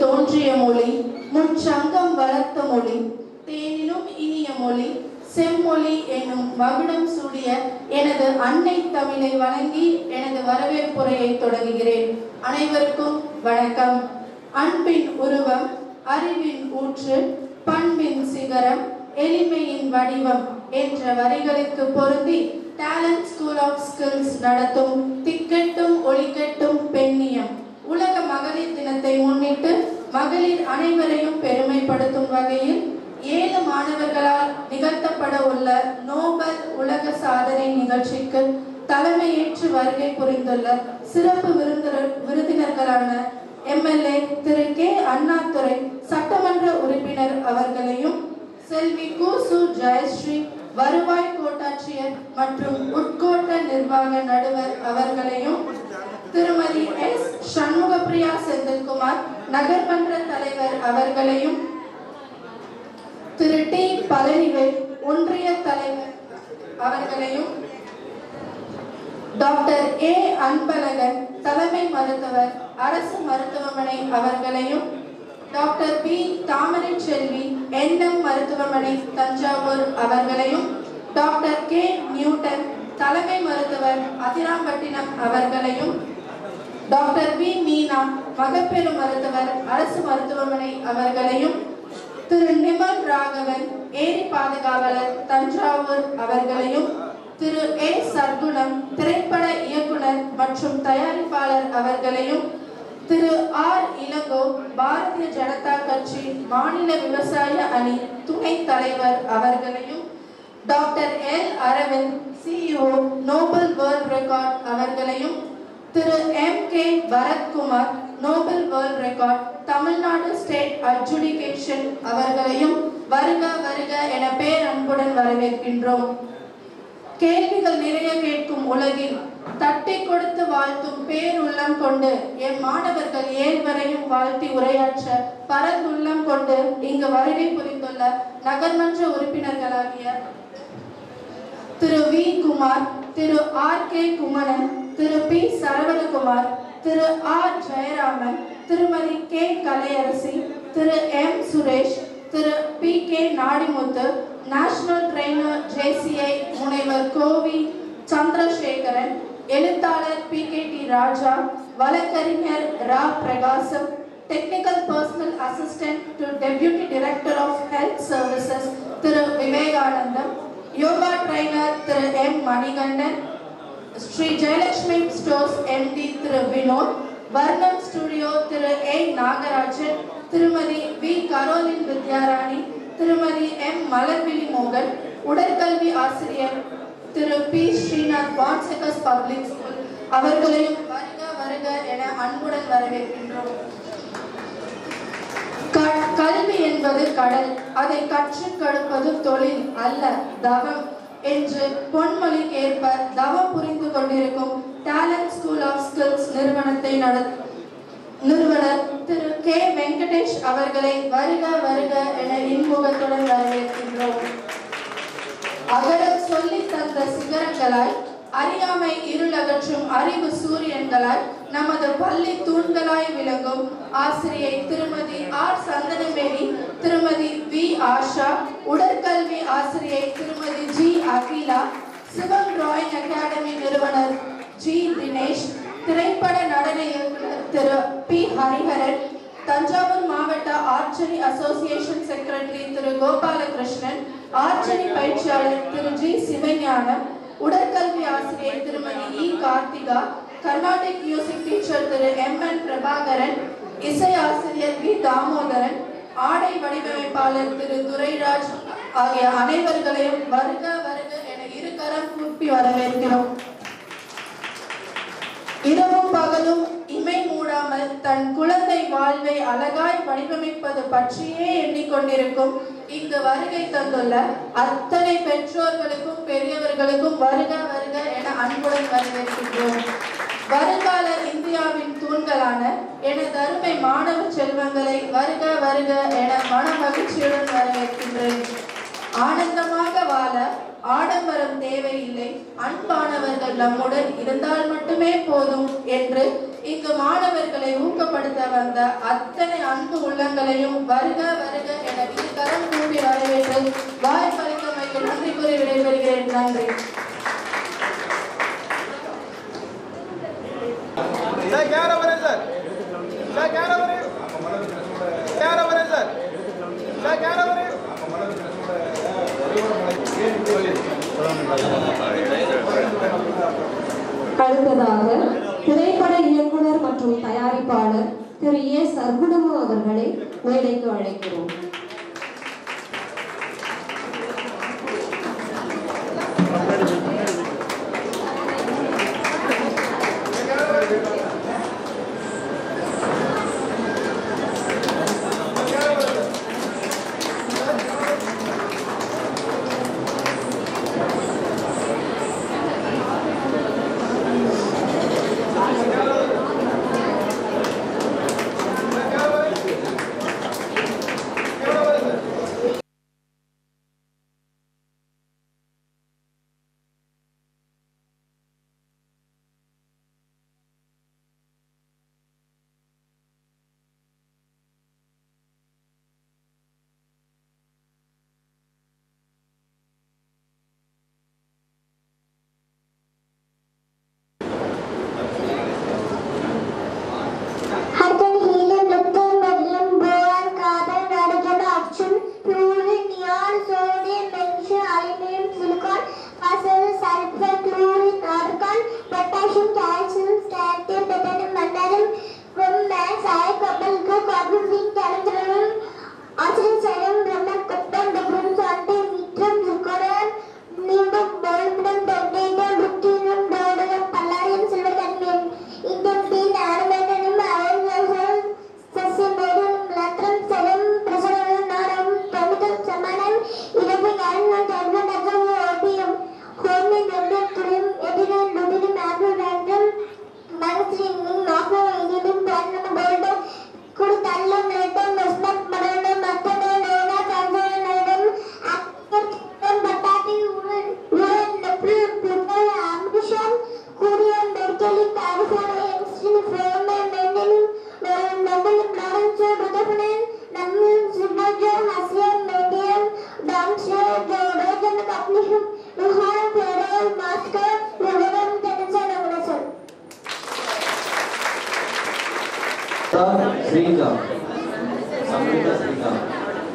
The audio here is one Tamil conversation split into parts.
தோன்றிய மொழி, முச்சங்கம் வளர்த்த மொழி, தேனினும் இனிய மொழி, செம்மொழி என்னும் மகுடம் சூடிய எனது அன்னை தமிழை வழங்கி எனது வரவேற்புரையை தொடங்குகிறேன். அனைவருக்கும் வணக்கம். அன்பின் உருவம், அறிவின் ஊற்று, பண்பின் சிகரம், எளிமையின் வடிவம் என்ற வரிகளுக்கு பொருந்தி டேலண்ட் ஸ்கூல் ஆஃப் ஸ்கில்ஸ் நடத்தும் திக்கெட்டும் ஒளிக்கெட்டும் பெண்ணியம் உலக மகளிர் தினத்தை முன்னிட்டு மகளிர் அனைவரையும் பெருமைப்படுத்தும் வகையில் 7 மாணவர்களால் நிகழ்த்தப்பட உள்ள நோபல் உலக சாதனை நிகழ்ச்சிக்கு தலைமையேற்று வருகை புரிந்துள்ள சிறப்பு விருந்தினர்களான MLA திரு கே அண்ணாதுரை சட்டமன்ற உறுப்பினர் அவர்களையும், செல்வி கூசு ஜெயஸ்ரீ வருவாய் கோட்டாட்சியர் மற்றும் உட்கோட்ட நிர்வாக நடுவர் அவர்களையும், திருமதி S சண்முகப்பிரியா செந்தில்குமார் நகர்மன்ற தலைவர் அவர்களையும், திரு டி பழனிவேல் ஒன்றிய தலைவர் அவர்களையும், டாக்டர் A அன்பழகன் தலைமை மருத்துவர் அரசு மருத்துவமனை அவர்களையும், டாக்டர் B தாமரை செல்வி NM மருத்துவமனை தஞ்சாவூர் அவர்களையும், டாக்டர் K நியூட்டன் தலைமை மருத்துவர் அதிராம்பட்டினம் அவர்களையும், டாக்டர் B மீனா மகப்பேறு மருத்துவர் அரசு மருத்துவமனை அவர்களையும், திரு நிமல் ராகவன் ஏரி பாதுகாவலர் தஞ்சாவூர் அவர்களையும், திரு A சர்க்குணம் திரைப்பட இயக்குனர் மற்றும் தயாரிப்பாளர் அவர்களையும், திரு R இளங்கோ பாரதிய ஜனதா கட்சி மாநில விவசாய அணி துணை தலைவர் அவர்களையும், doctor L Aravind CEO Nobel world record அவர்களையும், திரு M.K. Bharathkumar Nobel world record Tamil Nadu state adjudication அவர்களையும் வருக வருக என பேரன்புடன் வரவேற்கின்றோம். கேள்விகள் நிறைய கேட்கும் உலகில் தட்டி கொடுத்து வாழ்த்தும் பேருள்ளம் கொண்டு என் மாணவர்கள் ஏழ்வரையும் வாழ்த்தி உரையாற்ற பரந்துள்ளம் கொண்டு இங்கு வருகை புரிந்துள்ள நகர்மன்ற உறுப்பினர்களாகிய திரு V குமார், திரு R.K. குமணன், திரு P சரவணகுமார், திரு R ஜெயராமன், திருமதி K கலையரசி, திரு M சுரேஷ், திரு P.K. Nadimuthu, national trainer JCI முனைவர் கோவி சந்திரசேகரன், எழுத்தாளர் P.K.T. ராஜா, வழக்கறிஞர் ரா Prakasam, technical personal assistant to deputy director of health services திரு விவேகானந்தம், யோகா ட்ரெய்னர் திரு M Manikandan, Sri Jayalakshmi stores MD திரு Vinoth, Varnam studio Thiru A Nagarajan, திருமதி V கரோலின் வித்யாராணி, திருமதி M மலர்விழி மோகன், உடற்கல்வி ஆசிரியர் திரு P ஸ்ரீநாத் பான்செகஸ் பப்ளிக் ஸ்கூல் அவர்களையும் வருக வருக என அன்புடன் வரவேற்கின்றோம். கல்வி என்பது கடல், அதை கற்றுக் கொடுப்பது தொழில் அல்ல தவம் என்று பொன்மொழிக்கு ஏற்ப தவம் புரிந்து கொண்டிருக்கும் டேலண்ட் ஸ்கூல் ஆஃப் ஸ்கில்ஸ் நிறுவனர் திரு K வெங்கடேஷ் அவர்களை வருக வருக என இன்முகத்துடன் வரவேற்கின்றோம். அகரம் சொல்லி தந்த சிகரங்களாய், அறியாமை இருளகற்றும் அறிவு சூரியன்களாய், நமது பள்ளி தூண்களாய் விளங்கும் ஆசிரியை திருமதி R சந்தனமேரி, திருமதி V ஆஷா, உடற்கல்வி ஆசிரியை திருமதி G Akila, Sivam drawing academy நிறுவனர் G தினேஷ், திரைப்பட நடன இயக்குனர் திரு P ஹரிஹரன், தஞ்சாவூர் மாவட்ட ஆர்ச்சரி அசோசியேஷன் செக்ரட்டரி திரு கோபாலகிருஷ்ணன், ஆர்ச்சரி பயிற்சியாளர் திரு G சிவஞானம், உடற்கல்வி ஆசிரியை திருமதி E Karthika, Carnatic music teacher திரு MN பிரபாகரன், இசை ஆசிரியர் V தாமோதரன், ஆடை வடிவமைப்பாளர் திரு துரைராஜ் ஆகிய அனைவர்களையும் வருக வருக என இருகரம் கூப்பி வரவேற்கிறோம். இரவும் பகலும் இமை மூடாமல் தன் குழந்தை வாழ்வை அழகாய் வடிவமைப்பது பற்றியே எண்ணிக்கொண்டிருக்கும் இங்கு வருகை தந்துள்ள அத்தனை பெற்றோர்களுக்கும் பெரியவர்களுக்கும் வருக வருக என அன்புடன் வரவேற்கின்றோம். வருங்கால இந்தியாவின் தூண்களான எனது அருமை மாணவ செல்வங்களை வருக வருக என மன மகிழ்ச்சியுடன் வரவேற்கின்றேன். ஆனந்தமாக வாழ ஆடம்பரம் தேவையில்லை, அன்பானவர்கள் நம்முடன் இருந்தால் மட்டுமே போதும் என்று இங்கு மாணவர்களை ஊக்கப்படுத்த வந்த அத்தனை அன்பு உள்ளங்களையும் வருக வருக என கரம் கூப்பி வரவேற்று வாய்ப்பளித்தமைக்கு நன்றி கூறி விடைபெறுகிறேன். நன்றி. அடுத்ததாக திரைப்பட இயக்குனர் மற்றும் தயாரிப்பாளர் திரு ஏ சர்க்குணமு அவர்களை மேடைக்கு அழைக்கிறோம்.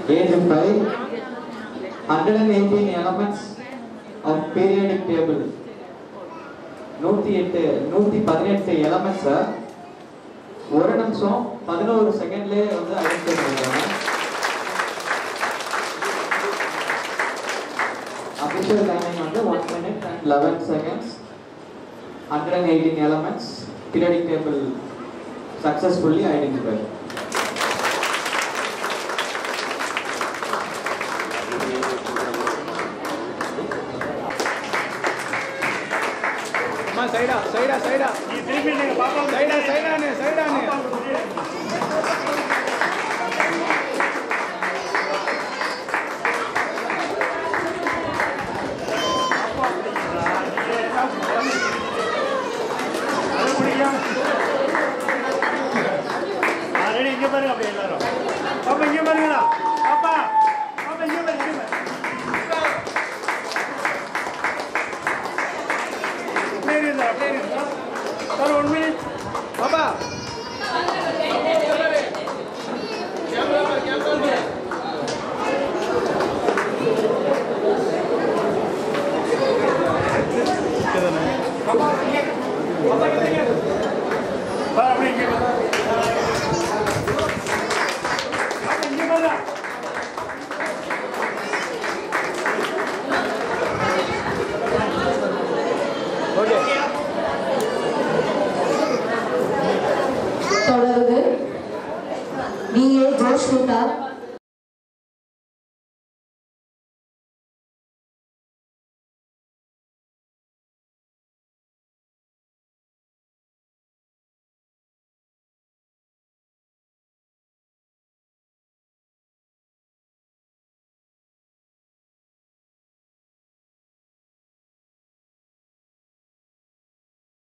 Age 5, 118 elements of periodic table. 118 elements ஒரு நிமிஷம் 11 செகண்ட்லயே வந்து ஐடென்டிஃபை பண்ணிருக்காங்க. அபிஷியல் டைமிங் வந்து 1 minute and 11 seconds. 118 elements periodic table successfully identified. சைடா சைடா சைடா திருப்பி நீங்க பாப்பா சைடா சைடானே சைடானே